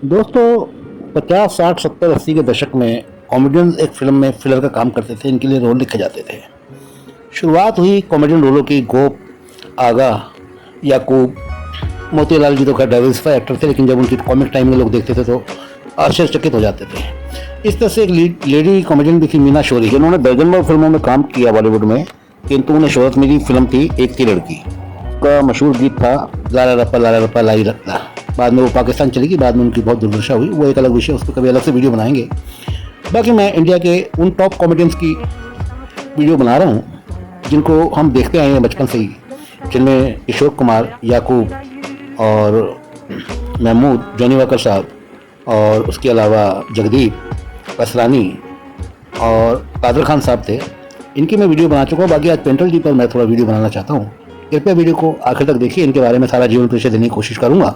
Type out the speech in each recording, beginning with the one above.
दोस्तों 50, 60, 70, 80 के दशक में कॉमेडियंस एक फिल्म में फिलर का काम करते थे। इनके लिए रोल लिखे जाते थे। शुरुआत हुई कॉमेडियन रोलों की। गोप, आगा, याकूब, मोतीलाल जी तो खैर डाइवर्सिफाई एक्टर थे, लेकिन जब उनकी कॉमिक टाइम में लोग देखते थे तो आश्चर्यचकित हो जाते थे। इस तरह से एक लेडी कॉमेडियन भी थी, मीना शोरी। उन्होंने दर्जनों फिल्मों में काम किया बॉलीवुड में, किंतु उन्हें शोहरत मिली फिल्म थी एक थी लड़की। का मशहूर गीत था लाला रप्पा लाई रत्ता। बाद में वो पाकिस्तान चली गई, बाद में उनकी बहुत दुर्दशा हुई, वो एक अलग विषय, उस पर कभी अलग से वीडियो बनाएंगे। बाकी मैं इंडिया के उन टॉप कॉमेडियंस की वीडियो बना रहा हूँ जिनको हम देखते आए हैं बचपन से ही, जिनमें किशोर कुमार, याकूब और महमूद, जॉनी वॉकर साहब, और उसके अलावा जगदीप असरानी और कादर खान साहब थे। इनकी मैं वीडियो बना चुका हूँ। बाकी आज पेंटर जी पर मैं थोड़ा वीडियो बनाना चाहता हूँ। कृपया वीडियो को आखिर तक देखिए। इनके बारे में सारा जीवन परिचय देने की कोशिश करूँगा।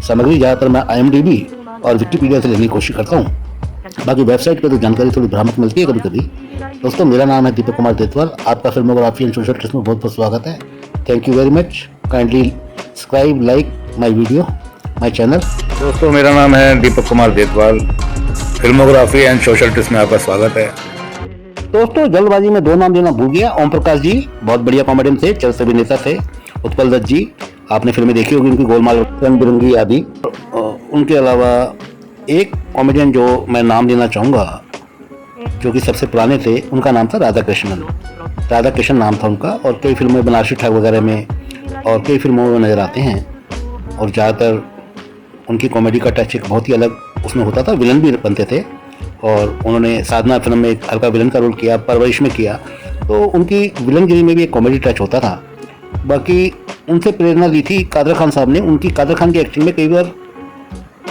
सामग्री ज़्यादातर मैं IMDb और विकिपीडिया से लेने की कोशिश करता हूँ। बाकी वेबसाइट पर तो जानकारी थोड़ी भ्रामक मिलती है कभी कभी। दोस्तों, मेरा नाम है दीपक कुमार देतवाल। आपका फिल्मोग्राफी एंड सोशल ट्रस्ट में बहुत बहुत स्वागत है। Thank you very much. Kindly subscribe, like my video, my channel. दोस्तों, मेरा नाम है Deepak Kumar Detwal. Filmography and social trust में आपका स्वागत है। दोस्तों, जल्दबाजी में दो नाम लेना भूल गया। ओम प्रकाश जी बहुत बढ़िया कॉमेडियन थे, चलते अभिनेता थे। उत्पल दत्त जी, आपने फिल्में देखी होगी उनकी, गोलमाल, रंग बिरंगी आदि। उनके अलावा एक कॉमेडियन जो मैं नाम लेना चाहूँगा, जो कि सबसे पुराने थे, उनका नाम था राधा कृष्णन। राधा कृष्ण नाम था उनका, और कई फिल्में बनारसी ठाक वगैरह में और कई फिल्मों में नजर आते हैं। और ज़्यादातर उनकी कॉमेडी का टच एक बहुत ही अलग उसमें होता था। विलन भी बनते थे, और उन्होंने साधना फिल्म में एक हल्का विलन का रोल किया, परवरिश में किया, तो उनकी विलनगिरी में भी एक कॉमेडी टच होता था। बाकी उनसे प्रेरणा ली थी कादर खान साहब ने। उनकी कादर खान की एक्टिंग में कई बार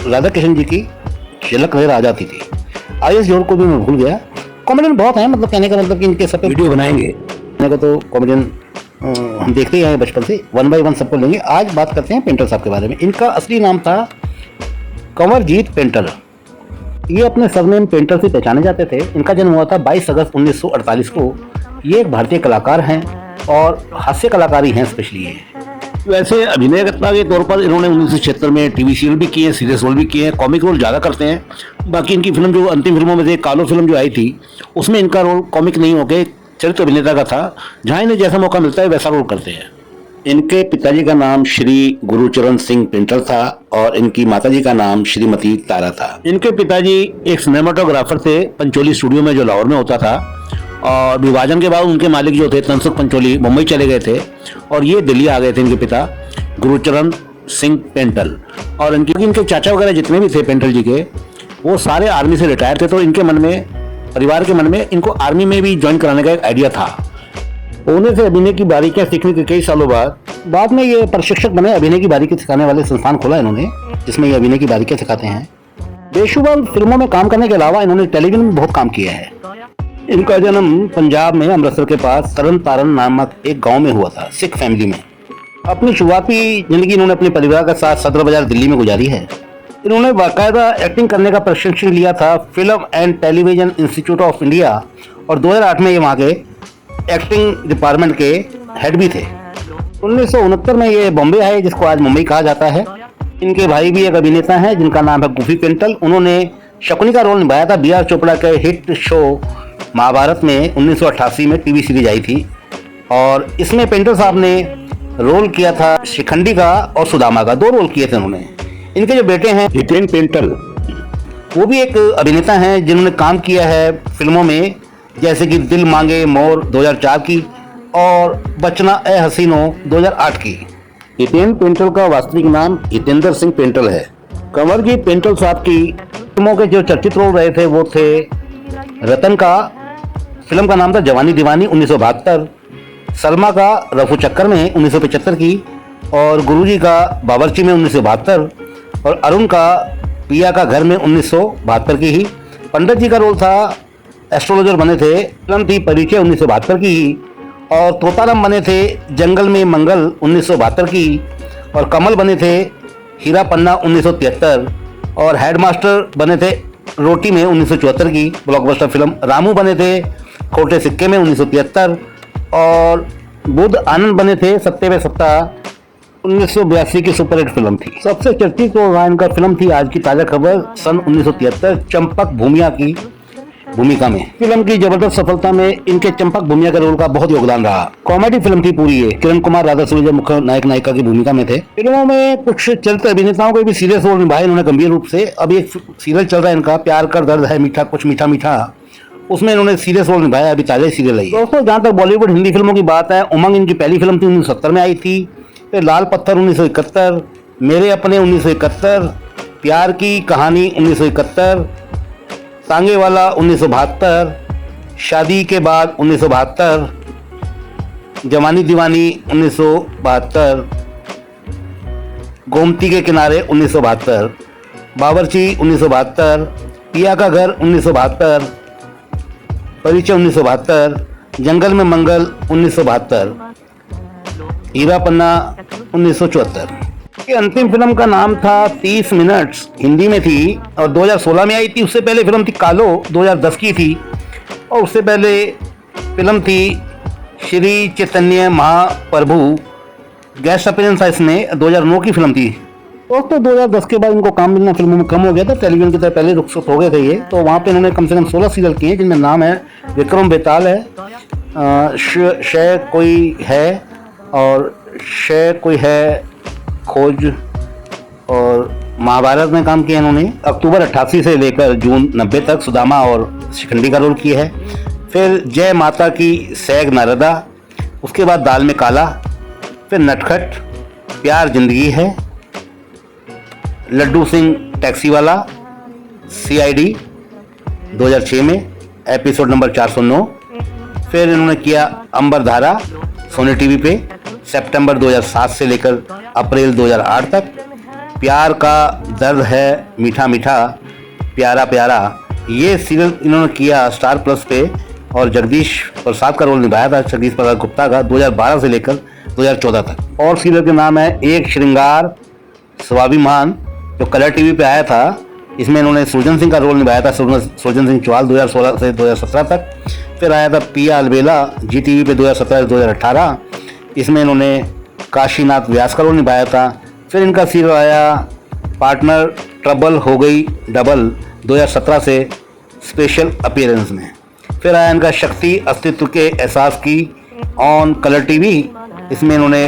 राधा कृष्ण जी की झलक नजर आ जाती थी। IS जोड़ को भी मैं भूल गया। कॉमेडियन बहुत हैं, मतलब कहने का मतलब कि इनके सब पे वीडियो बनाएंगे। कहने को तो कॉमेडियन हम देखते ही आए बचपन से, वन बाई वन सबको लेंगे। आज बात करते हैं पेंटर साहब के बारे में। इनका असली नाम था कंवरजीत पेंटर। ये अपने सरनेम पेंटर से पहचाने जाते थे। इनका जन्म हुआ था 22 अगस्त 1948 को। ये एक भारतीय कलाकार हैं और हास्य कलाकारी हैं स्पेशली ये। वैसे अभिनेता के तौर पर इन्होंने 1976 में टीवी सीरियल भी किए हैं, सीरियस रोल भी किए हैं, कॉमिक रोल ज़्यादा करते हैं। बाकी इनकी फिल्म जो अंतिम फिल्मों में से कालो फिल्म जो आई थी, उसमें इनका रोल कॉमिक नहीं होकर चरित्र अभिनेता का था। जहाँ इन्हें जैसा मौका मिलता है वैसा रोल करते हैं। इनके पिताजी का नाम श्री गुरुचरण सिंह पेंटर था और इनकी माताजी का नाम श्रीमती तारा था। इनके पिताजी एक सिनेमाटोग्राफर थे पंचोली स्टूडियो में, जो लाहौर में होता था। और विभाजन के बाद उनके मालिक जो थे तनसुख पंचोली, मुंबई चले गए थे और ये दिल्ली आ गए थे इनके पिता गुरुचरण सिंह पेंटल। और इनके चाचा वगैरह जितने भी थे पेंटल जी के, वो सारे आर्मी से रिटायर थे। तो इनके मन में, परिवार के मन में, इनको आर्मी में भी ज्वाइन कराने का एक आइडिया था। पुणे से अभिनय की बारीकियां सीखने के कई सालों बाद में ये प्रशिक्षक बने। अभिनय की बारीकी सिखाने वाले संस्थान खोला इन्होंने, जिसमें ये अभिनय की बारीकियां सिखाते हैं। बेशुमार फिल्मों में काम करने के अलावा इन्होंने टेलीविजन में बहुत काम किया है। इनका जन्म पंजाब में अमृतसर के पास तरन तारण नामक एक गांव में हुआ था, सिख फैमिली में। अपनी शुरुआती जिंदगी इन्होंने अपने परिवार के साथ सदर बाजार दिल्ली में गुजारी है। इन्होंने बाकायदा एक्टिंग करने का प्रशिक्षण लिया था film and television institute of India, और 2008 में ये वहाँ के एक्टिंग डिपार्टमेंट के हेड भी थे। 1969 में ये बॉम्बे आए, जिसको आज मुंबई कहा जाता है। इनके भाई भी एक अभिनेता हैं जिनका नाम है गुफी पेंटल। उन्होंने शकुनी का रोल निभाया था BR चोपड़ा के हिट शो महाभारत में। 1988 में टीवी सीरीज आई थी, और इसमें पेंटर साहब ने रोल किया था शिखंडी का और सुदामा का, 2 रोल किए थे उन्होंने। इनके जो बेटे हैं हितेन पेंटल, वो भी एक अभिनेता हैं जिन्होंने काम किया है फिल्मों में, जैसे कि दिल मांगे मोर 2004 की और बचना ए हसीनो 2008 की। हितेन पेंटल का वास्तविक नाम हितेंद्र सिंह पेंटल है। कंवरजीत पेंटल साहब की फिल्मों के जो चर्चित रोल रहे थे वो थे रतन का, फिल्म का नाम था जवानी दीवानी 1972, सलमा का रफू चक्कर में 1975 की, और गुरुजी का बावर्ची में 1972, और अरुण का पिया का घर में 1972 की ही। पंडित जी का रोल था एस्ट्रोलॉजर बने थे, फिल्म थी परिचय 1972 की ही। और तोताराम बने थे जंगल में मंगल 1972 की, और कमल बने थे हीरा पन्ना 1973, और हेडमास्टर बने थे रोटी में 1974 की ब्लॉकबस्टर फिल्म। रामू बने थे खोटे सिक्के में 1973, और बुद्ध आनंद बने थे सत्ते में सत्ता 1982 की सुपरहिट फिल्म थी। सबसे चर्चित और इनका फिल्म थी आज की ताजा खबर सन 1973 चंपक भूमिया की भूमिका में। फिल्म की जबरदस्त सफलता में इनके चंपक भूमिया के रोल का बहुत योगदान रहा। कॉमेडी फिल्म थी पूरी ये। किरण कुमार राधा सूर्य मुख्य नायक नायिका की भूमिका में थे। फिल्मों में कुछ चरित्र अभिनेताओं को भी सीरियस रोल निभाए इन्होंने गंभीर रूप से। अभी एक सीरियल चल रहा है इनका, प्यार कर दर्द है मीठा कुछ मीठा मीठा, उसमें इन्होंने सीरियस रोल निभाया। अभी ताजा सीरियल है। दोस्तों जहाँ तक बॉलीवुड हिंदी फिल्मों की बात है, उमंग इनकी पहली फिल्म थी, 1970 में आई थी। फिर लाल पत्थर 1971, मेरे अपने 1971, प्यार की कहानी 1971, सांगे वाला 1972, शादी के बाद 1972, जवानी दीवानी 1972, गोमती के किनारे 1972, बावर्ची 1972, पिया का घर 1972, परिचय 1972, जंगल में मंगल 1972, हीरा पन्ना 1974। ये अंतिम फिल्म का नाम था 30 मिनट्स, हिंदी में थी और 2016 में आई थी। उससे पहले फिल्म थी कालो, 2010 की थी। और उससे पहले फिल्म थी श्री चैतन्य महाप्रभु, गेस्ट अपीयरेंस इसमें 2009 की फिल्म थी। दोस्तों 2010 के बाद इनको काम मिलना फिल्मों में कम हो गया था। टेलीविजन की तरह पहले रुखसत हो गए थे ये, तो वहाँ पे इन्होंने कम से कम 16 सीरियल किए जिनमें नाम है विक्रम बेताल है, शय कोई है और शय कोई है खोज, और महाभारत में काम किया इन्होंने। अक्टूबर 88 से लेकर जून 90 तक सुदामा और शिखंडी का रोल किया है। फिर जय माता की सैग नारदा, उसके बाद दाल में काला, फिर नटखट, प्यार जिंदगी है, लड्डू सिंह टैक्सी वाला, CID 2006 में एपिसोड नंबर 409। फिर इन्होंने किया अंबर धारा सोनी टीवी पे सितंबर 2007 से लेकर अप्रैल 2008 तक। प्यार का दर्द है मीठा मीठा, प्यारा प्यारा, ये सीरियल इन्होंने किया स्टार प्लस पे और जगदीश प्रसाद का रोल निभाया था, जगदीश प्रसाद गुप्ता का, 2012 से लेकर 2014 तक। और सीरियल के नाम है एक श्रृंगार स्वाभिमान, जो कलर टीवी पे आया था। इसमें इन्होंने सुरजन सिंह का रोल निभाया था, सुरजन सिंह चौहाल, 2016 से 2017 तक। फिर आया था पिया अलबेला जी टीवी पे 2017 से 2018, इसमें इन्होंने काशीनाथ व्यास का रोल निभाया था। फिर इनका सीरियल आया पार्टनर ट्रबल हो गई डबल, 2017 से स्पेशल अपीयरेंस में। फिर आया इनका शक्ति अस्तित्व के एहसास की ऑन कलर टीवी, इसमें इन्होंने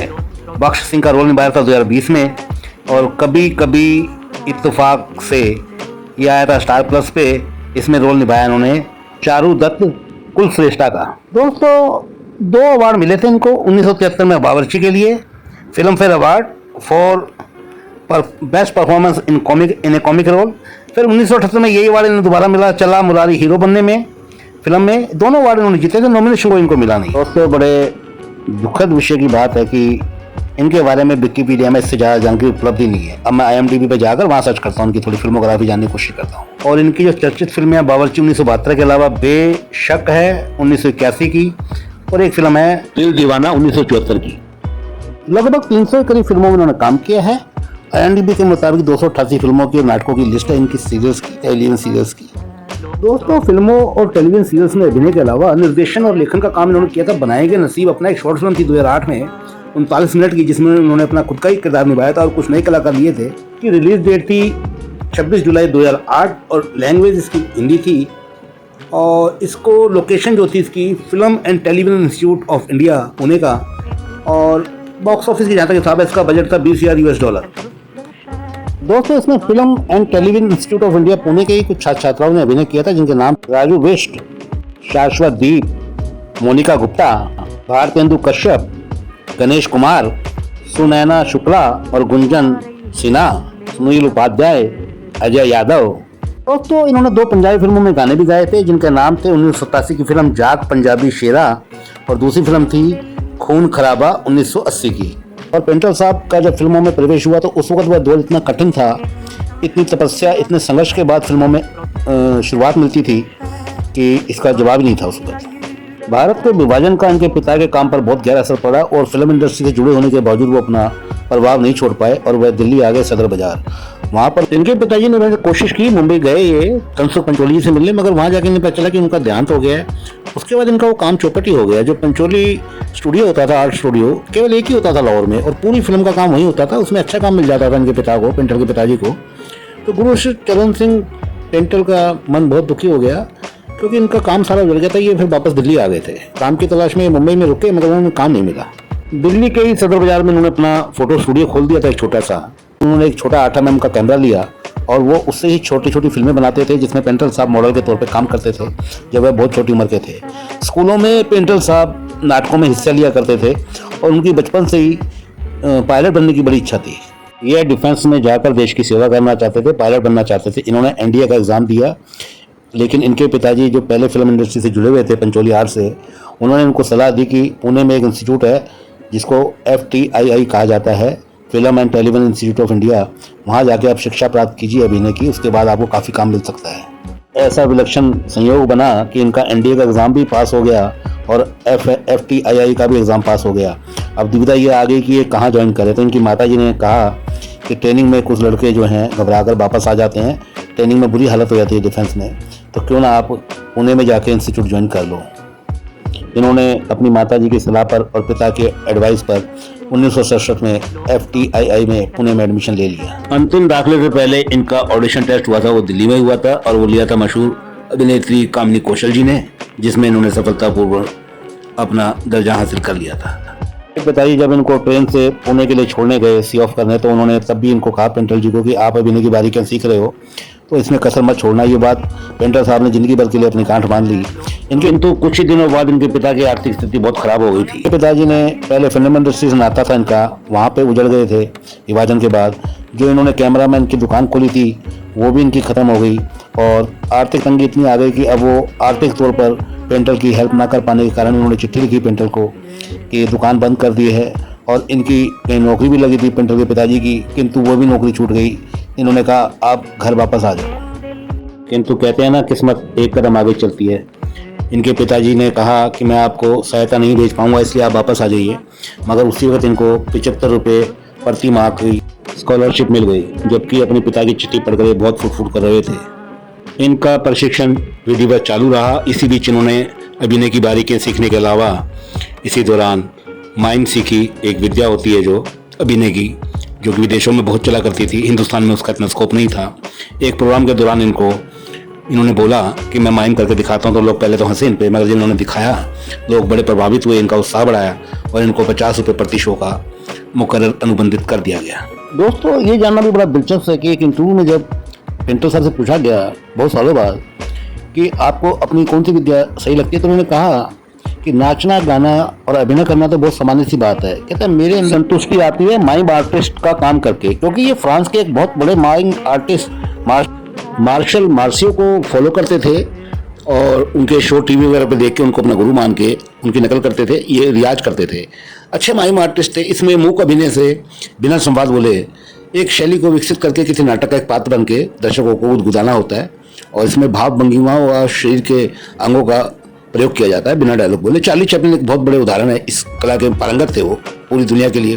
बख्श सिंह का रोल निभाया था 2020 में। और कभी कभी इत्तेफाक से ये आया था स्टार प्लस पे, इसमें रोल निभाया इन्होंने चारू दत्त कुलश्रेष्ठा का। दोस्तों 2 अवार्ड मिले थे इनको 1973 में बावर्ची के लिए, Filmfare award for best performance in a comic role. फिर 1978 में यही अवार्ड इन्हें दोबारा मिला चला मुरारी हीरो बनने में, फिल्म में। दोनों अवार्ड इन्होंने जीते थे, नॉमिनेशन को इनको मिला नहीं। दोस्तों बड़े दुखद विषय की बात है कि इनके बारे में विकिपीडिया में इससे ज़्यादा जानकारी उपलब्ध ही नहीं है। अब मैं IMDb पे जाकर वहाँ सर्च करता हूँ, उनकी थोड़ी फिल्मोग्राफी जानने की कोशिश करता हूँ। और इनकी जो चर्चित फिल्में हैं, बावर्ची 1972 के अलावा बेशक है 1981 की, और एक फिल्म है दिल दीवाना 1974 की। लगभग 300 के करीब फिल्मों में उन्होंने काम किया है। IMDb के मुताबिक 288 फिल्मों की नाटकों की लिस्ट है इनकी सीरियल्स की, टेलीविजन सीरियल्स की। दोस्तों फिल्मों और टेलीविजन सीरियल्स में अभिनय के अलावा निर्देशन और लेखन का काम इन्होंने किया था। बनाए गए नसीब अपना एक शॉर्ट फिल्म थी 2008 में 39 मिनट की, जिसमें उन्होंने अपना खुद का ही किरदार निभाया था और कुछ नए कलाकार लिए थे। की रिलीज डेट थी 26 जुलाई 2008 और लैंग्वेज इसकी हिंदी थी। और इसको लोकेशन जो थी इसकी film and television institute of India Pune का, और बॉक्स ऑफिस की जहाँ तक हिसाब है इसका बजट था $20,000। दोस्तों इसमें film and television institute of India Pune के ही कुछ छात्र छात्राओं ने अभिनय किया था, जिनके नाम राजू वेस्ट, शाश्वत दीप, मोनिका गुप्ता, भारतेंदु कश्यप, गणेश कुमार, सुनैना शुक्ला और गुंजन सिन्हा, सुनील उपाध्याय, अजय यादव। दोस्तों इन्होंने 2 पंजाबी फिल्मों में गाने भी गाए थे, जिनके नाम थे 1987 की फिल्म जाग पंजाबी शेरा और दूसरी फिल्म थी खून खराबा 1980 की। और पेंटर साहब का जब फिल्मों में प्रवेश हुआ तो उस वक्त वह दौर इतना कठिन था, इतनी तपस्या, इतने संघर्ष के बाद फिल्मों में शुरुआत मिलती थी कि इसका जवाब ही नहीं था उस वक्त। भारत के विभाजन का इनके पिता के काम पर बहुत गहरा असर पड़ा और फिल्म इंडस्ट्री से जुड़े होने के बावजूद वो अपना प्रभाव नहीं छोड़ पाए और वह दिल्ली आ गए सदर बाजार। वहाँ पर इनके पिताजी ने वैसे कोशिश की, मुंबई गए ये तनसुख पंचोली से मिलने, मगर वहाँ जाके इन्हें पता चला कि उनका देहांत हो गया है। उसके बाद इनका वो काम चौपट ही हो गया। जो पंचोली स्टूडियो होता था, आर्ट स्टूडियो, केवल एक ही होता था लाहौर में और पूरी फिल्म का काम वहीं होता था। उसमें अच्छा काम मिल जाता था इनके पिता को, पेंटर के पिताजी को। तो गुरु श्री चरण सिंह पेंटर का मन बहुत दुखी हो गया क्योंकि इनका काम सारा उजड़ गया था। ये फिर वापस दिल्ली आ गए थे। काम की तलाश में मुंबई में रुके मगर उन्हें काम नहीं मिला। दिल्ली के ही सदर बाजार में उन्होंने अपना फोटो स्टूडियो खोल दिया था एक छोटा सा। उन्होंने एक छोटा 8 mm का कैमरा लिया और वो उससे ही छोटी छोटी फिल्में बनाते थे जिसमें पेंटर साहब मॉडल के तौर पे काम करते थे जब वह बहुत छोटी उम्र के थे। स्कूलों में पेंटर साहब नाटकों में हिस्सा लिया करते थे और उनकी बचपन से ही पायलट बनने की बड़ी इच्छा थी। यह डिफेंस में जाकर देश की सेवा करना चाहते थे, पायलट बनना चाहते थे। इन्होंने एनडीए का एग्ज़ाम दिया, लेकिन इनके पिताजी जो पहले फिल्म इंडस्ट्री से जुड़े हुए थे पंचोली आर्ट से, उन्होंने इनको सलाह दी कि पुणे में एक इंस्टीट्यूट है जिसको FTII कहा जाता है, film and television institute of India. वहाँ जाके आप शिक्षा प्राप्त कीजिए अभिनय की, उसके बाद आपको काफ़ी काम मिल सकता है। ऐसा विलक्षण संयोग बना कि इनका एनडीए का एग्ज़ाम भी पास हो गया और FTII का भी एग्ज़ाम पास हो गया। अब दुविधा ये आ गई कि ये कहाँ ज्वाइन करें। तो इनकी माताजी ने कहा कि ट्रेनिंग में कुछ लड़के जो हैं घबरा कर वापस आ जाते हैं, ट्रेनिंग में बुरी हालत हो जाती है डिफेंस में, तो क्यों ना आप पुणे में जाके इंस्टीट्यूट ज्वाइन कर लो। इन्होंने अपनी माताजी की सलाह पर और पिता के एडवाइस पर 1967 में FTII में पुणे में एडमिशन ले लिया। अंतिम दाखिले से पहले इनका ऑडिशन टेस्ट हुआ था, वो दिल्ली में हुआ था और वो लिया था मशहूर अभिनेत्री कामिनी कौशल जी ने, जिसमें इन्होंने सफलतापूर्वक अपना दर्जा हासिल कर लिया था। पिताजी जब इनको ट्रेन से पुणे के लिए छोड़ने गए सी ऑफ करने, तो उन्होंने तब भी इनको कहा पेंटर जी को कि आप अभिनय की बारीकियां सीख रहे हो तो इसमें कसर मत छोड़ना। ये बात पेंटर साहब ने जिंदगी भर के लिए अपनी गांठ बांध ली। इनके किंतु कुछ ही दिनों बाद इनके पिता की आर्थिक स्थिति बहुत खराब हो गई थी। पिताजी ने पहले फिल्म इंडस्ट्री से नाता था इनका, वहाँ पे उजड़ गए थे विभाजन के बाद। जो इन्होंने कैमरामैन की दुकान खोली थी वो भी इनकी ख़त्म हो गई और आर्थिक तंगी इतनी आ गई कि अब वो आर्थिक तौर पर पेंटर की हेल्प ना कर पाने के कारण उन्होंने चिट्ठी लिखी पेंटर को कि दुकान बंद कर दी है। और इनकी कहीं नौकरी भी लगी थी पेंटर के पिताजी की, किंतु वो भी नौकरी छूट गई। इन्होंने कहा आप घर वापस आ जाओ, किंतु कहते हैं ना किस्मत एक कदम आगे चलती है। इनके पिताजी ने कहा कि मैं आपको सहायता नहीं भेज पाऊंगा इसलिए आप वापस आ जाइए, मगर उसी वक्त इनको 75 रुपये प्रति माह की स्कॉलरशिप मिल गई, जबकि अपने पिता की चिट्ठी पढ़कर बहुत फुट कर रहे थे। इनका प्रशिक्षण विधिवत चालू रहा। इसी बीच इन्होंने अभिनय की बारीकियां सीखने के अलावा इसी दौरान माइम सीखी, एक विद्या होती है जो अभिनय की, जो कि विदेशों में बहुत चला करती थी, हिंदुस्तान में उसका इतना स्कोप नहीं था। एक प्रोग्राम के दौरान इन्होंने बोला कि मैं माइम करके दिखाता हूँ, तो लोग पहले तो हंसे इन पे, मगर जब इन्होंने दिखाया लोग बड़े प्रभावित हुए, इनका उत्साह बढ़ाया और इनको 50 रुपये प्रति शो का मुकर्रर अनुबंधित कर दिया गया। दोस्तों, ये जानना भी बड़ा दिलचस्प है कि एक इंटरव्यू में जब पेंटर साहब से पूछा गया बहुत सालों बाद कि आपको अपनी कौन सी विद्या सही लगती है, तो उन्होंने कहा कि नाचना, गाना और अभिनय करना तो बहुत सामान्य सी बात है। कहते हैं मेरे संतुष्टि आती है माइम आर्टिस्ट का काम करके, क्योंकि ये फ्रांस के एक बहुत बड़े माइम आर्टिस्ट मार्शल मार्सियो को फॉलो करते थे और उनके शो टीवी वगैरह पे देख के उनको अपना गुरु मान के उनकी नकल करते थे। ये रियाज करते थे, अच्छे माइम आर्टिस्ट थे। इसमें मूक अभिनय से बिना संवाद बोले एक शैली को विकसित करके किसी नाटक का एक पात्र बन के दर्शकों को गुदगुदाना होता है और इसमें भाव भंगिमाओं और शरीर के अंगों का प्रयोग किया जाता है बिना डायलॉग बोले। चार्ली चैपलिन एक बहुत बड़े उदाहरण है, इस कला के पारंगत थे। वो पूरी दुनिया के लिए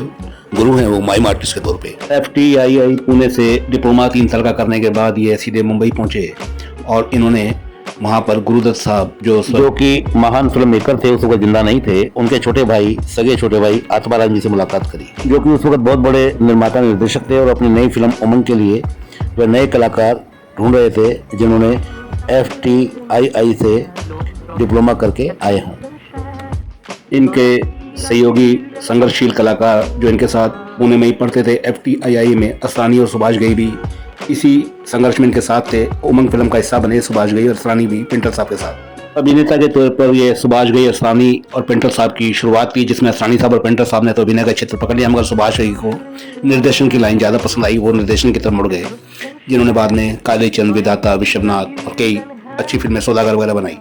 गुरु हैं वो माइम आर्टिस्ट के तौर पे। FTII पुणे से डिप्लोमा 3 साल का करने के बाद ये सीधे मुंबई पहुंचे और इन्होंने वहाँ पर गुरुदत्त साहब जो कि महान फिल्म मेकर थे, उस वक्त जिंदा नहीं थे, उनके छोटे भाई, सगे छोटे भाई आत्माराम जी से मुलाकात करी, जो कि उस वक्त बहुत बड़े निर्माता निर्देशक थे और अपनी नई फिल्म उमंग के लिए वे नए कलाकार ढूंढ रहे थे जिन्होंने FTII से डिप्लोमा करके आए हों। इनके सहयोगी संघर्षशील कलाकार जो इनके साथ पुणे में ही पढ़ते थे FTII में, असरानी और सुभाष घई भी इसी संघर्ष में इनके साथ थे। उमंग फिल्म का हिस्सा बने सुभाष घई और असरानी भी पेंटर साहब के साथ। अभिनेता के तौर पर ये सुभाष घई, असरानी और पेंटर साहब की शुरुआत की, जिसमें असरानी साहब और पेंटर साहब ने तो अभिनय का क्षेत्र पकड़ लिया, मगर सुभाष घई को निर्देशन की लाइन ज़्यादा पसंद आई। वो निर्देशन की तरफ मुड़ गए, जिन्होंने बाद में काले चंद, विधाता, विश्वनाथ और कई अच्छी फिल्में, सौदागर वगैरह बनाई।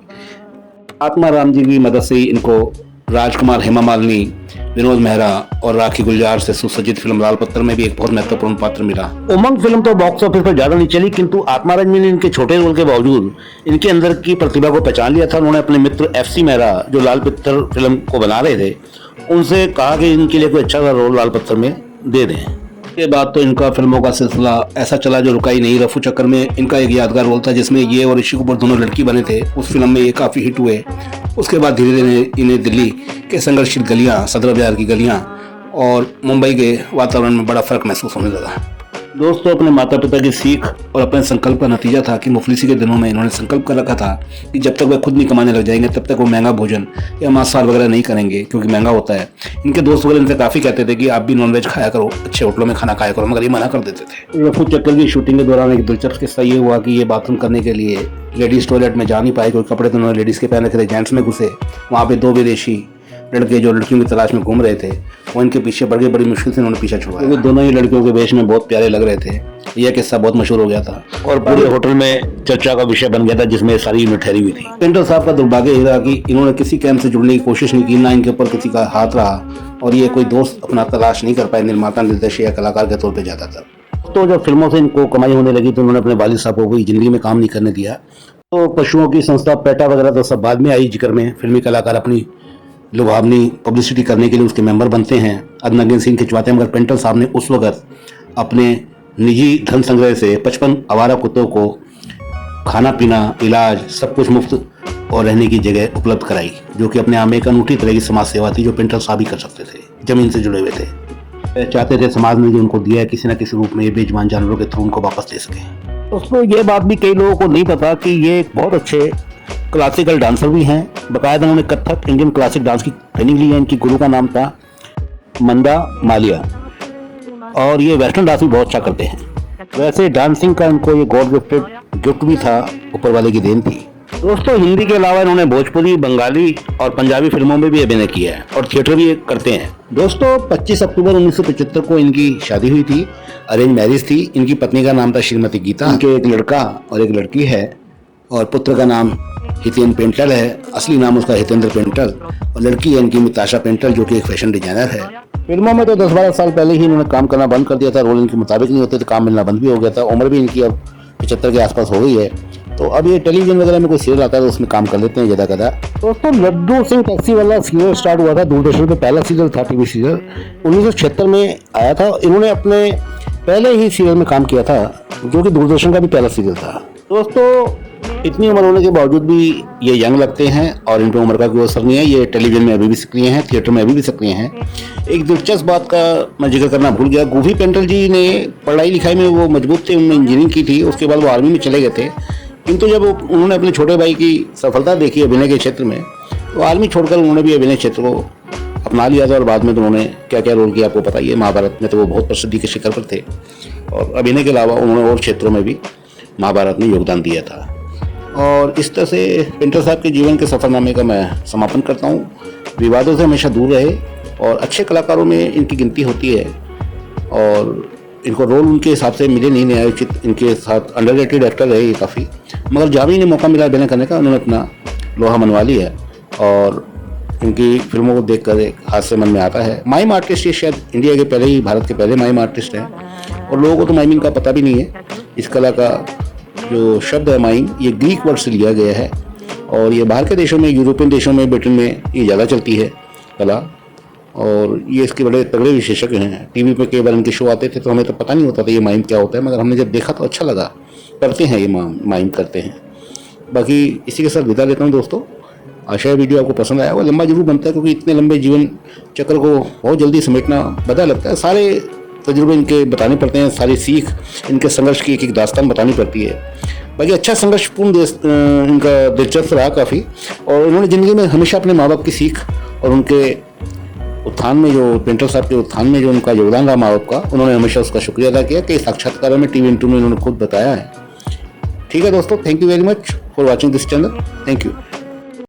आत्माराम जी की मदद से इनको राजकुमार, हेमा मालिनी विनोद मेहरा और राखी गुलजार से सुसज्जित फिल्म लाल पत्थर में भी एक बहुत महत्वपूर्ण पात्र मिला। उमंग फिल्म तो बॉक्स ऑफिस पर ज्यादा नहीं चली, किंतु आत्माराम ने इनके छोटे रोल के बावजूद इनके अंदर की प्रतिभा को पहचान लिया था। उन्होंने अपने मित्र FC मेहरा जो लाल पत्थर फिल्म को बना रहे थे उनसे कहा कि इनके लिए कोई अच्छा सा रोल लाल पत्थर में दे दें। के बाद तो इनका फिल्मों का सिलसिला ऐसा चला जो रुका ही नहीं। रफू चक्कर में इनका एक यादगार रोल था जिसमें ये और ऋषि कपूर दोनों लड़की बने थे। उस फिल्म में ये काफ़ी हिट हुए। उसके बाद धीरे धीरे इन्हें दिल्ली के संघर्षशील गलियां, सदर बाजार की गलियां और मुंबई के वातावरण में बड़ा फर्क महसूस होने लगा। दोस्तों, अपने माता पिता की सीख और अपने संकल्प का नतीजा था कि मुफलिसी के दिनों में इन्होंने संकल्प कर रखा था कि जब तक वे खुद नहीं कमाने लग जाएंगे तब तक वो महंगा भोजन या मांसाहार वगैरह नहीं करेंगे, क्योंकि महंगा होता है। इनके दोस्त वगैरह इनसे काफ़ी कहते थे कि आप भी नॉनवेज खाया करो, अच्छे होटलों में खाना खाया करो, मगर ये मना कर देते थे। रफू चक्कर की शूटिंग के दौरान एक दिलचस्प किस्सा ये हुआ कि ये बाथरूम करने के लिए लेडीज़ टॉयलेट में जा नहीं पाए, क्योंकि कपड़े तो उन्होंने लेडीज़ के पहन रखे थे। जेंट्स में घुसे, वहाँ पे 2 विदेशी लड़के जो लड़कियों की तलाश में घूम रहे थे वो इनके पीछे बढ़ गए। बड़ी मुश्किल से उन्होंने पीछा छुड़वाया, क्योंकि दोनों ही लड़कियों के वेश में बहुत प्यारे लग रहे थे। यह किस्सा बहुत मशहूर हो गया था और पूरे होटल में चर्चा का विषय बन गया था, जिसमें सारी यूनिट ठहरी हुई थी। पेंटर साहब का दुर्भाग्य यह रहा कि इन्होंने किसी कैंप से जुड़ने की कोशिश नहीं की, ना इनके ऊपर किसी का हाथ रहा और ये कोई दोस्त अपना तलाश नहीं कर पाए निर्माता, निर्देशक या कलाकार के तौर पर जाता था। तो जब फिल्मों से इनको कमाई होने लगी तो उन्होंने अपने वालिद साहब को कोई जिंदगी में काम नहीं करने दिया। तो पशुओं की संस्था पेटा वगैरह तो सब बाद में आई जिक्र में। फिल्मी कलाकार अपनी लुभावनी पब्लिसिटी करने के लिए उसके मेंबर बनते हैं, अदनगन सीन खिंचवाते हैं, मगर पेंटर साहब ने उस वक्त अपने निजी धन संग्रह से 55 आवारा कुत्तों को खाना पीना, इलाज सब कुछ मुफ्त और रहने की जगह उपलब्ध कराई, जो कि अपने आप में एक अनूठी तरह की समाज सेवा थी जो पेंटर साहब ही कर सकते थे, जमीन से जुड़े हुए थे। चाहते थे समाज ने जो उनको दिया है किसी न किसी रूप में ये बेजुबान जानवरों के थ्रू उनको वापस दे सके। दोस्तों, ये बात भी कई लोगों को नहीं पता कि ये एक बहुत अच्छे क्लासिकल डांसर भी हैं। बाकायदा उन्होंने कथक इंडियन क्लासिक डांस की ट्रेनिंग ली है। इनकी गुरु का नाम था मंदा मालिया और ये वेस्टर्न डांस भी बहुत अच्छा करते हैं। वैसे डांसिंग का इनको ये गॉड गिफ्टेड गिफ्ट भी था, ऊपर वाले की देन थी। दोस्तों, हिंदी के अलावा इन्होंने भोजपुरी, बंगाली और पंजाबी फिल्मों में भी अभिनय किया है और थिएटर भी करते हैं। दोस्तों, 25 अक्टूबर 1975 को इनकी शादी हुई थी। अरेंज मैरिज थी। इनकी पत्नी का नाम था श्रीमती गीता। इनके एक लड़का और एक लड़की है और पुत्र का नाम हितेन पेंटल है। असली नाम उसका हितेंद्र पेंटल और लड़की है इनकी मिताशा पेंटल, जो कि एक फैशन डिजाइनर है। फिल्मों में तो 10-12 साल पहले ही इन्होंने काम करना बंद कर दिया था। रोल इनके मुताबिक नहीं होते थे, काम मिलना बंद भी हो गया था। उम्र भी इनकी अब 75 के आसपास हो गई है। तो अब ये टेलीविजन वगैरह में कोई सीरियल आता है तो उसमें काम कर लेते हैं ज़्यादा कदा। दोस्तों, लड्डू सिंह टैक्सी वाला सीरियल स्टार्ट हुआ था दूरदर्शन पे। पहला सीरियल था टीवी सीरियल, 1976 में आया था। इन्होंने अपने पहले ही सीरियल में काम किया था जो कि दूरदर्शन का भी पहला सीरियल था। दोस्तों, इतनी उम्र होने के बावजूद भी ये यंग लगते हैं और इन पर उम्र का कोई असर नहीं है। ये टेलीविजन में अभी भी सक्रिय हैं, थिएटर में अभी भी सक्रिय हैं। एक दिलचस्प बात का मैं जिक्र करना भूल गया। गूफी पेंटल जी ने पढ़ाई लिखाई में वो मजबूत थे, उन्होंने इंजीनियरिंग की थी। उसके बाद वो आर्मी में चले गए थे, किंतु जब उन्होंने अपने छोटे भाई की सफलता देखी अभिनय के क्षेत्र में तो आर्मी छोड़कर उन्होंने भी अभिनय क्षेत्र को अपना लिया था। और बाद में तो उन्होंने क्या क्या रोल किया आपको पता ही है। महाभारत में तो वो बहुत प्रसिद्धि के शिखर पर थे और अभिनय के अलावा उन्होंने और क्षेत्रों में भी महाभारत में योगदान दिया था। और इस तरह से पेंटर साहब के जीवन के सफरनामे का मैं समापन करता हूँ। विवादों से हमेशा दूर रहे और अच्छे कलाकारों में इनकी गिनती होती है और इनको रोल उनके हिसाब से मिले नहीं, न्यायोचित इनके साथ अंडररेटेड एक्टर रहे ये काफ़ी, मगर जहाँ भी इन्हें मौका मिला अभिनय करने का उन्होंने अपना लोहा मनवा लिया है और इनकी फिल्मों को देखकर एक हाथ से मन में आता है। माइम आर्टिस्ट ये शायद इंडिया के पहले ही, भारत के पहले माइम आर्टिस्ट हैं और लोगों को तो माइमिंग का पता भी नहीं है। इस कला का जो शब्द है माइम, ये ग्रीक वर्ड से लिया गया है और ये बाहर के देशों में, यूरोपियन देशों में, ब्रिटेन में ये ज़्यादा चलती है कला और ये इसके बड़े तगड़े विशेषज्ञ हैं। टीवी पे कई बार इनके शो आते थे तो हमें तो पता नहीं होता था ये माइम क्या होता है, मगर हमने जब देखा तो अच्छा लगा। करते हैं ये माइम करते हैं। बाकी इसी के साथ विदा लेता हूँ दोस्तों। आशा है वीडियो आपको पसंद आया। वो लंबा जरूर बनता है क्योंकि इतने लंबे जीवन चक्र को बहुत जल्दी समेटना बड़ा लगता है। सारे तजुर्बे इनके बताने पड़ते हैं, सारी सीख, इनके संघर्ष की एक एक दास्तान बतानी पड़ती है। बाकी अच्छा संघर्षपूर्ण इनका दिलचस्प रहा काफ़ी और उन्होंने ज़िंदगी में हमेशा अपने माँ बाप की सीख और उनके उत्थान में, जो पेंटर साहब के उत्थान में जो उनका योगदान रहा माँ बाप का, उन्होंने हमेशा उसका शुक्रिया अदा किया। कई साक्षात्कारों में, टीवी इंटरव्यू में उन्होंने खुद बताया है। ठीक है दोस्तों, thank you very much for watching this channel. Thank you.